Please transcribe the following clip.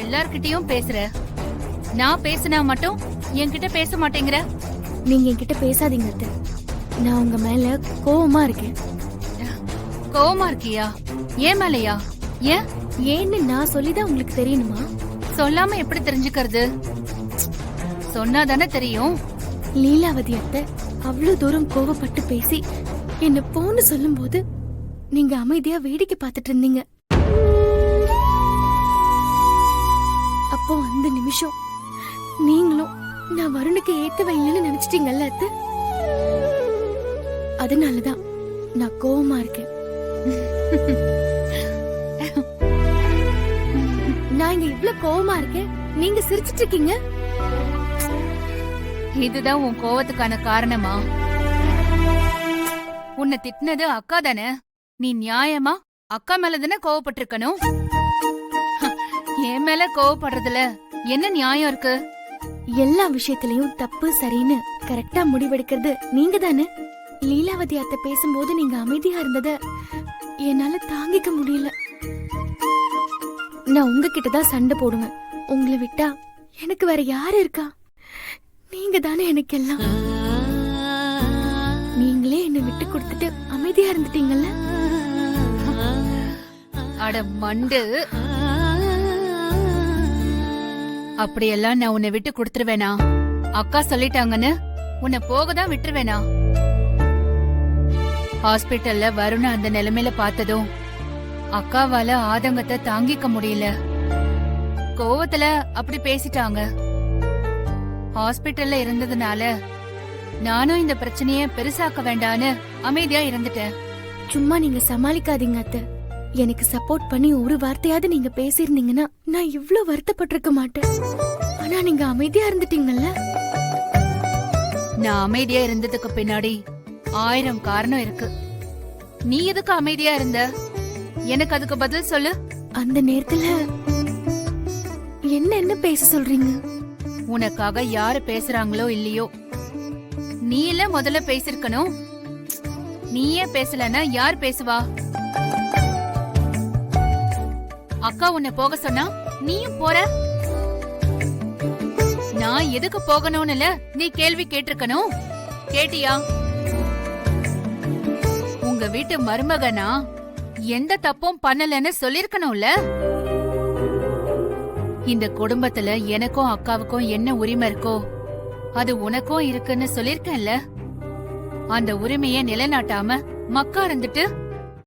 எல்லார்கிட்டயும் பேசுற, நான் பேசினா மட்டும் என்கிட்ட பேச மாட்டேங்கிற. நீங்க என்கிட்ட பேசாதீங்க அத்தை. நான் உங்க மேல கோவமா இருக்கேன். கோவமா இருக்கியா? ஏன் மேலையா? ஏன்? ஏன்னு நான் சொல்லிதான் உங்களுக்கு தெரியணுமா? சொல்லாம எப்படி தெரிஞ்சுக்கிறது? சொன்னாதானே தெரியும். லீலாவதி அத்தை அவ்வளவு தூரம் கோவப்பட்டு பேசி என்ன போன்னு சொல்லும் போது நீங்க அமைதியா வேடிக்கை பார்த்துட்டு இருந்தீங்க. அப்போ அந்த நிமிஷம் நீங்களும் நான் வருணுக்கு ஏத்தவ இல்லைன்னு நினைச்சிட்டீங்கல்ல அத்தை. அதனாலதான் நான் கோவமா இருக்கேன். நான் இங்க இவ்ளோ கோவமா இருக்கேன், நீங்க சிரிச்சிட்டு இருக்கீங்க. இதுதான் உன் கோவத்துக்கான காரணமா? உன்னை திட்டினது அக்கா தானே. நீ நியாயமா அக்கா மேலதானே கோவப்பட்டிருக்கணும். என் மேல கோவப்படுறதுல என்ன நியாயம் இருக்கு? எல்லா விஷயத்திலயும் தப்பு சரின்னு கரெக்டா முடிவெடுக்கிறது நீங்க தானே. லீலாவதி அத்தை பேசும்போது நீங்க அமைதியா இருந்தத என்னால தாங்கிக்க முடியல. நான் உங்ககிட்டதான் சண்டை போடுவேன். உங்களை விட்டா எனக்கு வேற யாரு இருக்கா? நீங்க தானே எனக்கு எல்லாம். நீங்களே என்ன விட்டு கொடுத்துட்டு அமைதியா இருந்துட்டீங்கல்ல. அட மண்டு, அப்படியெல்லாம் நான் உன்னை விட்டு கொடுத்துருவேனா? அக்கா சொல்லிட்டாங்கன்னு உன்னை போகதான் விட்டுருவேனா? ஹாஸ்பிட்டல்ல வருண அந்த நிலைமையில பார்த்ததும் அக்காவால ஆதங்கத்தை தாங்கிக்க முடியல. கோவத்துல அப்படி பேசிட்டாங்க. ஹாஸ்பிட்டல்ல இருந்ததுனால நானும் இந்த பிரச்சனைய பெருசாக்க வேண்டான்னு அமைதியா இருந்துட்டேன். சும்மா நீங்க சமாளிக்காதீங்க அத்தை. எனக்கு சப்போர்ட் பண்ணி ஒரு வார்த்தையாவது நீங்க பேசிருந்தீங்கன்னா நான் இவ்ளோ வருத்தப்பட்டிருக்க மாட்டேன். ஆனா நீங்க அமைதியா இருந்துட்டீங்கல்ல. நான் அமைதியா இருந்ததுக்கு பின்னாடி 1000 காரணம் இருக்கு. நீ எதுக்கு அமைதியா இருந்த? எனக்கு அதுக்கு பதில் சொல்லு. அந்த நேரத்துல என்ன பேச சொல்றீங்க? உனக்காக யாரு பேசுறாங்களோ இல்லையோ, நீ இல்ல முதல்ல பேசிருக்கணும். நீயே பேசலன்னா யார் பேசுவா? அக்கா உன்னை போக சொன்னா நீயும் போற. நான் எதுக்கு போகணும்னு நீ கேள்வி கேட்டிருக்கணும். கேட்டியா? உங்க வீட்டு மருமகனா எந்த தப்பும் பண்ணலன்னு சொல்லிருக்கணும்ல. இந்த குடும்பத்துல எனக்கும் அக்காவுக்கும் என்ன உரிமை இருக்கோ அது உனக்கும் இருக்குன்னு சொல்லிருக்கேன்ல. அந்த உரிமைய நிலைநாட்டாம மக்கா இருந்துட்டு